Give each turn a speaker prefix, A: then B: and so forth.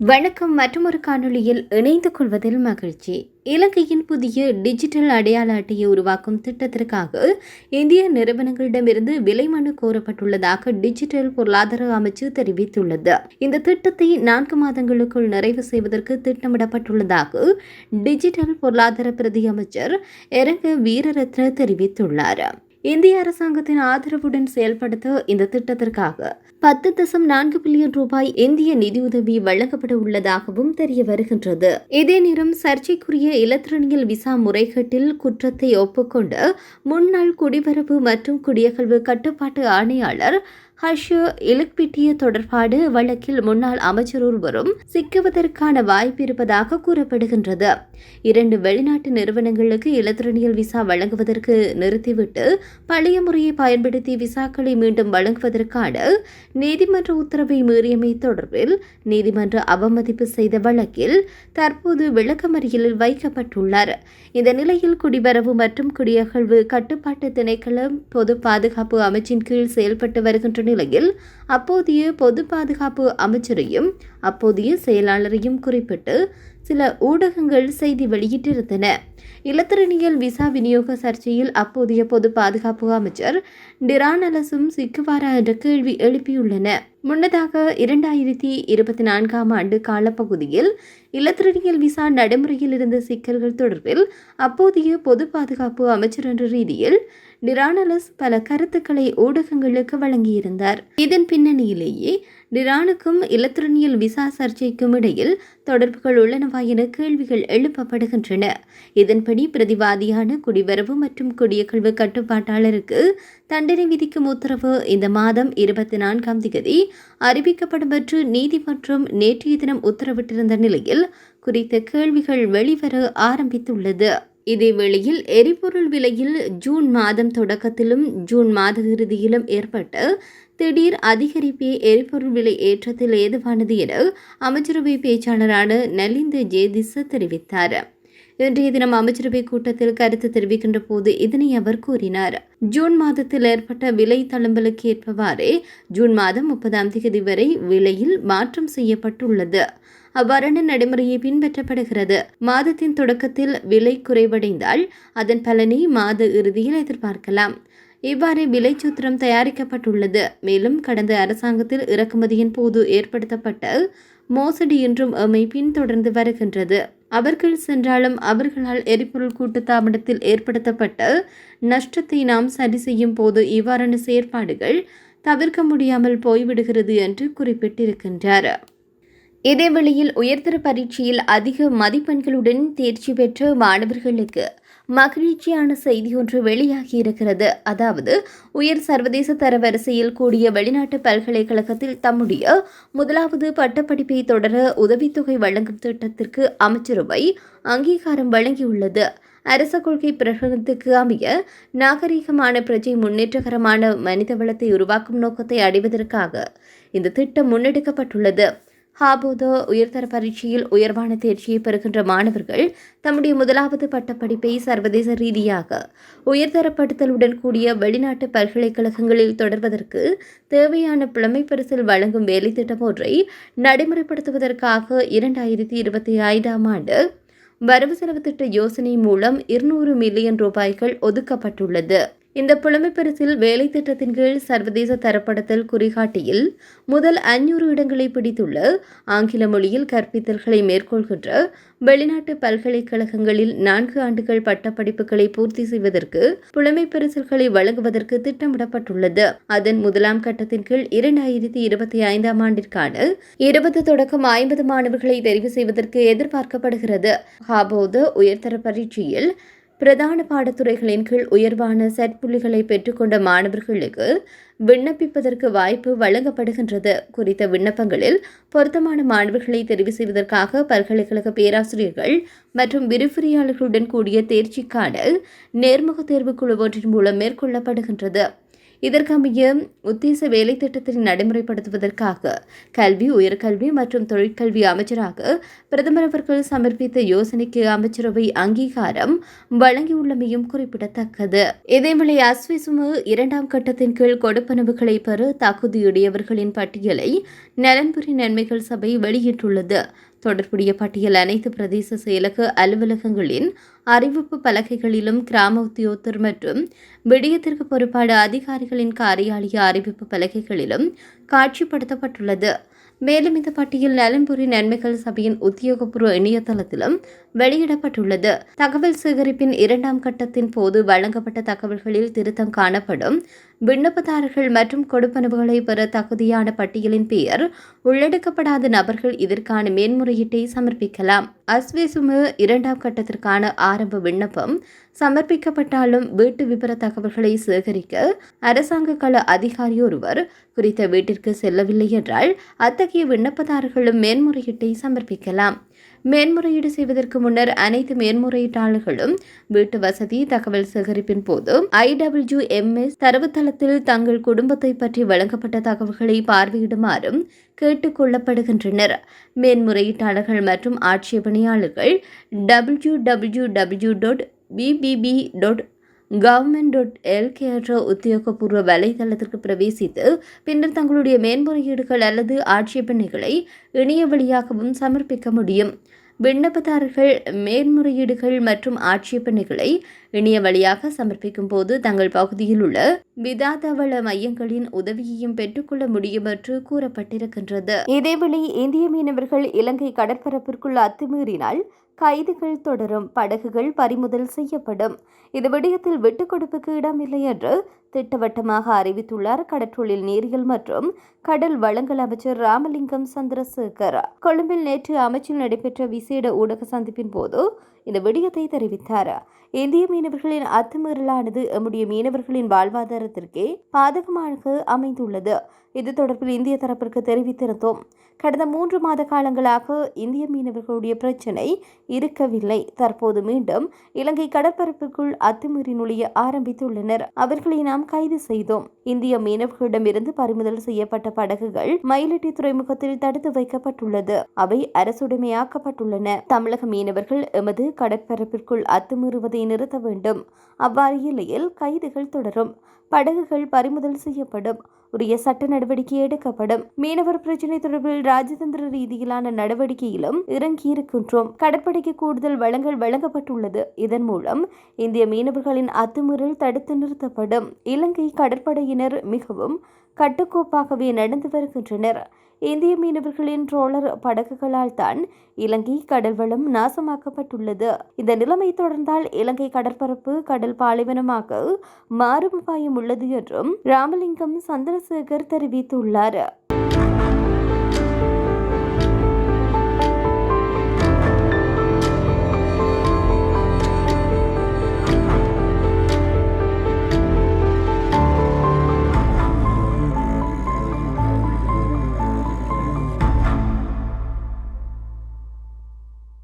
A: வணக்கம். மற்றொரு காணொளியில் இணைந்து கொள்வதில் மகிழ்ச்சி. இலங்கையின் புதிய டிஜிட்டல் அடையாள அட்டையை உருவாக்கும் திட்டத்திற்காக இந்திய நிறுவனங்களிடமிருந்து விலை மனு கோரப்பட்டுள்ளதாக டிஜிட்டல் பொருளாதார அமைச்சு தெரிவித்துள்ளது. இந்த திட்டத்தை 4 மாதங்களுக்குள் நிறைவு செய்வதற்கு திட்டமிடப்பட்டுள்ளதாக டிஜிட்டல் பொருளாதார பிரதி அமைச்சர் எரங்க வீரரத்ன தெரிவித்துள்ளார். இந்திய அரசாங்கத்தின் ஆதரவுடன் செயல்படுத்த இந்த திட்டத்திற்காக 10.4 பில்லியன் ரூபாய் இந்திய நிதியுதவி வழங்கப்பட உள்ளதாகவும் தெரிய வருகின்றது. இதே நேரம் சர்ச்சைக்குரிய இலத்திரனியல் விசா முறைகேட்டில் குற்றத்தை ஒப்புக்கொண்ட முன்னாள் குடிவரவு மற்றும் குடியகல்வு கட்டுப்பாட்டு ஆணையாளர் ஹர்ஷ இலக்பிட்டிய தொடர்பான வழக்கில் முன்னாள் அமைச்சர் ஒருவரும் சிக்குவதற்கான வாய்ப்பு இருப்பதாக கூறப்படுகின்றது. 2 வெளிநாட்டு நிறுவனங்களுக்கு இலத்திரனியல் விசா வழங்குவதற்கு நிறுத்திவிட்டு பழைய முறையை பயன்படுத்தி விசாக்களை மீண்டும் வழங்குவதற்கான நீதிமன்ற உத்தரவை மீறியமை தொடர்பில் நீதிமன்ற அவமதிப்பு செய்த வழக்கில் தற்போது விளக்கமறியலில் வைக்கப்பட்டுள்ளார். இந்த நிலையில் குடிவரவு மற்றும் குடியகல்வு கட்டுப்பாட்டு திணைக்களம் பொது பாதுகாப்பு அமைச்சின் கீழ் செயல்பட்டு வருகின்ற நிலையில் அப்போதைய பொது பாதுகாப்பு அமைச்சரையும் அப்போதைய செயலாளரையும் குறிப்பிட்டு சில ஊடகங்கள் செய்தி வெளியிட்டிருந்தன. இலத்திரனியல் விசா விநியோக சர்ச்சையில் அப்போதைய பொது பாதுகாப்பு அமைச்சர் டிரானலசும் சிக்குவாரா என்ற கேள்வி எழுப்பியுள்ளன. முன்னதாக 2024 ஆண்டு காலப்பகுதியில் இலத்திரனியல் விசா நடைமுறையில் இருந்த சிக்கல்கள் தொடர்பில் அப்போதைய பொது பாதுகாப்பு அமைச்சர் என்ற ரீதியில் டிரானலஸ் பல கருத்துக்களை ஊடகங்களுக்கு வழங்கியிருந்தார். இதன் பின்னணியிலேயே டிரானுக்கும் இலத்திரனியல் விசா சர்ச்சைக்கும் இடையில் தொடர்புகள் உள்ளனவா என கேள்விகள் எழுப்பப்படுகின்றன. இதன்படி பிரதிவாதியான குடிவரவு மற்றும் குடியகல்வு கட்டுப்பாட்டாளருக்கு தண்டனை விதிக்கும் உத்தரவு இந்த மாதம் 24ஆம் தேதி அறிவிக்கப்படும் என்று நீதிமன்றம் நேற்றைய தினம் உத்தரவிட்டிருந்த நிலையில் குறித்த கேள்விகள் வெளிவர ஆரம்பித்துள்ளது. இதேவேளையில் எரிபொருள் விலையில் ஜூன் மாதம் தொடக்கத்திலும் ஜூன் மாத இறுதியிலும் ஏற்பட்ட திடீர் அதிகரிப்பே எரிபொருள் விலை ஏற்றத்தில் ஏதுவானது என அமைச்சரவை பேச்சாளரான நலிந்த ஜேதிச தெரிவித்தார். இன்றைய தினம் அமைச்சரவை கூட்டத்தில் கருத்து தெரிவிக்கின்ற போது இதனை அவர் கூறினார். ஜூன் மாதத்தில் ஏற்பட்ட விலை தளம்பலுக்கு ஏற்பவாறே ஜூன் மாதம் 30ஆம் தேதி வரை விலையில் மாற்றம் செய்யப்பட்டுள்ளது. அவ்வாறான நடைமுறையை பின்பற்றப்படுகிறது. மாதத்தின் தொடக்கத்தில் விலை குறைவடைந்தால் அதன் பலனை மாத இறுதியில் எதிர்பார்க்கலாம். இவ்வாறு விலை சூத்திரம் தயாரிக்கப்பட்டுள்ளது. மேலும் கடந்த அரசாங்கத்தில் இறக்குமதியின் போது ஏற்படுத்தப்பட்ட மோசடி என்றும் எம்மை பின்தொடர்ந்து வருகின்றது. அவர்கள் சென்றாலும் அவர்களால் எரிபொருள் கூட்டுத்தாபனத்தில் ஏற்படுத்தப்பட்ட நஷ்டத்தை நாம் சரி செய்யும் போது இவ்வாறான செயற்பாடுகள் தவிர்க்க முடியாமல் போய்விடுகிறது என்று குறிப்பிட்டிருக்கின்றார். இதேவேளையில் உயர்தர பரீட்சையில் அதிக மதிப்பெண்களுடன் தேர்ச்சி பெற்ற மாணவர்களுக்கு மகிழ்ச்சியான செய்தி ஒன்று வெளியாகியிருக்கிறது. அதாவது உயர் சர்வதேச தரவரிசையில் கூடிய வெளிநாட்டு பல்கலைக்கழகத்தில் தம்முடைய முதலாவது பட்டப்படிப்பை தொடர உதவித்தொகை வழங்கும் திட்டத்திற்கு அமைச்சரவை அங்கீகாரம் வழங்கியுள்ளது. அரச கொள்கை பிரகடனத்துக்கு அமைய நாகரீகமான பிரஜை முன்னேற்றகரமான மனித வளத்தை உருவாக்கும் நோக்கத்தை அடைவதற்காக இந்த திட்டம் முன்னெடுக்கப்பட்டுள்ளது. ஹாபோத உயர்தர பரீட்சையில் உயர்வான தேர்ச்சியை பெறுகின்ற மாணவர்கள் தம்முடைய முதலாவது பட்டப்படிப்பை சர்வதேச ரீதியாக உயர்தரப்படுத்தலுடன் கூடிய வெளிநாட்டு பல்கலைக்கழகங்களில் தொடர்வதற்கு தேவையான புலமை பரிசில் வழங்கும் வேலை திட்டம் ஒன்றை நடைமுறைப்படுத்துவதற்காக 2025ஆம் ஆண்டு வரவு செலவு திட்ட யோசனை மூலம் 200 மில்லியன் ரூபாய்கள் ஒதுக்கப்பட்டுள்ளது. இந்த புலமை பரிசில் வேலை திட்டத்தின் கீழ் சர்வதேச தரப்படுத்தல் குறிகாட்டியில் முதல் 500 இடங்களை பிடித்துள்ள ஆங்கில மொழியில் கற்பித்தல்களை மேற்கொள்கின்ற வெளிநாட்டு பல்கலைக்கழகங்களில் 4 ஆண்டுகள் பட்டப்படிப்புகளை பூர்த்தி செய்வதற்கு புலமை பரிசில்களை வழங்குவதற்கு திட்டமிடப்பட்டுள்ளது. அதன் முதலாம் கட்டத்தின் கீழ் 2025ஆம் ஆண்டிற்கான 20 தொடக்கம் 50 மாணவர்களை தெரிவு செய்வதற்கு எதிர்பார்க்கப்படுகிறது. ஹாபோத உயர்தர பரீட்சையில் பிரதான பாடத்துறைகளின் கீழ் உயர்வான செட் புள்ளிகளை பெற்றுக்கொண்ட மாணவர்களுக்கு விண்ணப்பிப்பதற்கு வாய்ப்பு வழங்கப்படுகின்றது. குறித்த விண்ணப்பங்களில் பொருத்தமான மாணவர்களை தெரிவு செய்வதற்காக பல்கலைக்கழக பேராசிரியர்கள் மற்றும் விரிவுரையாளர்களுடன் கூடிய தேர்ச்சிக்கான நேர்முக தேர்வு குழு ஒன்றின் மூலம் மேற்கொள்ளப்படுகின்றது. இதற்கமைய உத்தேச வேலை திட்டத்தை நடைமுறைப்படுத்துவதற்காக கல்வி, உயர்கல்வி மற்றும் தொழிற்கல்வி அமைச்சராக பிரதமர் அவர்கள் சமர்ப்பித்த யோசனைக்கு அமைச்சரவை அங்கீகாரம் வழங்கியுள்ளமையும் குறிப்பிடத்தக்கது. இதேவேளை அஸ்விசுமு இரண்டாம் கட்டத்தின் கீழ் கொடுப்பனவுகளை பெற தகுதியுடையவர்களின் பட்டியலை நலன்புரி நன்மைகள் சபை வெளியிட்டுள்ளது. தொடர்புடைய பட்டியல் அனைத்து பிரதேச செயலக அலுவலகங்களின் அறிவிப்பு பலகைகளிலும், கிராம உத்தியோகத்தர் மற்றும் விடயத்திற்கு பொறுப்பான அதிகாரிகளின் காரியாலய அறிவிப்பு பலகைகளிலும் காட்சிப்படுத்தப்பட்டுள்ளது. மேலும் இந்த பட்டியல் நலன்புரி நன்மைகள் சபையின் உத்தியோகபூர்வ இணையதளத்திலும் வெளியிடப்பட்டுள்ளது. தகவல் சேகரிப்பின் இரண்டாம் கட்டத்தின் போது வழங்கப்பட்ட தகவல்களில் திருத்தம் காணப்படும் விண்ணப்பதாரர்கள் மற்றும் கொடுப்பனவுகளை பெற தகுதியான பட்டியலின் பெயர் உள்ளடக்கப்படாத நபர்கள் இதற்கான மேன்முறையீட்டை சமர்ப்பிக்கலாம். அஸ்விசுமு இரண்டாம் கட்டத்திற்கான ஆரம்ப விண்ணப்பம் சமர்ப்பிக்கப்பட்டாலும் வீட்டு விபர தகவல்களை சேகரிக்க அரசாங்க கள அதிகாரி ஒருவர் குறித்த வீட்டிற்கு செல்லவில்லை என்றால் அத்தகைய விண்ணப்பதாரர்களும் மேன்முறையீட்டை சமர்ப்பிக்கலாம். மேன்முறையீடு செய்வதற்கு முன்னர் அனைத்து மேன்முறையீட்டாளர்களும் வீட்டு வசதி தகவல் சேகரிப்பின் போது IWMS தரவுத்தளத்தில் தங்கள் குடும்பத்தை பற்றி வழங்கப்பட்ட தகவல்களை பார்வையிடுமாறும் கேட்டுக் கொள்ளப்படுகின்றனர். மேன்முறையீட்டாளர்கள் மற்றும் ஆட்சேபணியாளர்கள் www.bbb.government.lk என்ற உத்தியோகபூர்வ வலைதளத்திற்கு பிரவேசித்து பின்னர் தங்களுடைய மேன்முறையீடுகள் அல்லது ஆட்சேபனைகளை இணைய வழியாகவும் சமர்ப்பிக்க முடியும். விண்ணப்பதாரர்கள் மேன்முறையீடுகள் மற்றும் ஆட்சேபனைகளை இணைய வழியாக சமர்ப்பிக்கும் போது தங்கள் பகுதியில் உள்ள விதாதவள மையங்களின் உதவியையும் பெற்றுக்கொள்ள முடியும் என்று கூறப்பட்டிருக்கின்றது. இதேவேளை இந்திய மீனவர்கள் இலங்கை கடற்பரப்பிற்குள் அத்துமீறினால் கைதுகள் தொடரும், படகுகள் பறிமுதல் செய்யப்படும். இந்த விடயத்தில் விட்டுக் கொடுப்புக்கு இடமில்லை என்று திட்டவட்டமாக அறிவித்துள்ளார் கடற்றொழில் நீரியல் மற்றும் கடல் வளங்கள் அமைச்சர் ராமலிங்கம் சந்திரசேகர். கொழும்பில் நேற்று அமைச்சில் நடைபெற்ற விசேட ஊடக சந்திப்பின் போது இந்த விடயத்தை தெரிவித்தார். இந்திய மீனவர்களின் அத்துமீறலானது நம்முடைய மீனவர்களின் வாழ்வாதாரத்திற்கே பாதகமாக அமைந்துள்ளது. இது தொடர்பில் இந்திய தரப்பிற்கு தெரிவித்திருந்தோம். கடந்த 3 மாத காலங்களாக இந்திய மீனவர்களுடைய பிரச்சினை இருக்கவில்லை. தற்போது மீண்டும் இலங்கை கடற்பரப்பிற்குள் அத்துமீறி நுழைய ஆரம்பித்துள்ளனர். அவர்களை நாம் கைது செய்தோம். இந்திய மீனவர்களிடமிருந்து பறிமுதல் செய்யப்பட்ட படகுகள் மயிலட்டி துறைமுகத்தில் தடுத்து வைக்கப்பட்டுள்ளது. அவை அரசுடைமையாக்கப்பட்டுள்ளன. தமிழக மீனவர்கள் எமது கடற்பரப்பிற்குள் அத்துமீறுவதை நிறுத்த வேண்டும். அவ்வாறு இல்லையில் கைதுகள் தொடரும், படகுகள் பறிமுதல் செய்யப்படும், உரிய சட்ட நடவடிக்கை எடுக்கப்படும். மீனவர் பிரச்சினை தொடர்பில் ராஜதந்திர ரீதியிலான நடவடிக்கையிலும் இறங்கியிருக்கின்றோம். கடற்படைக்கு கூடுதல் வளங்கள் வழங்கப்பட்டுள்ளது. இதன் மூலம் இந்திய மீனவர்களின் அத்துமீறல் தடுத்து நிறுத்தப்படும். இலங்கை கடற்படையினர் மிகவும் கட்டுக்கோப்பாகவே நடந்து வருகின்றனர். இந்திய மீனவர்களின் ட்ரோலர் படகுகளால் தான் இலங்கை கடல்வளம் நாசமாக்கப்பட்டுள்ளது. இந்த நிலைமை தொடர்ந்தால் இலங்கை கடற்பரப்பு கடல் பாலைவனமாக மாறும் அபாயம் உள்ளது என்றும் ராமலிங்கம் சந்திரசேகர் தெரிவித்துள்ளார்.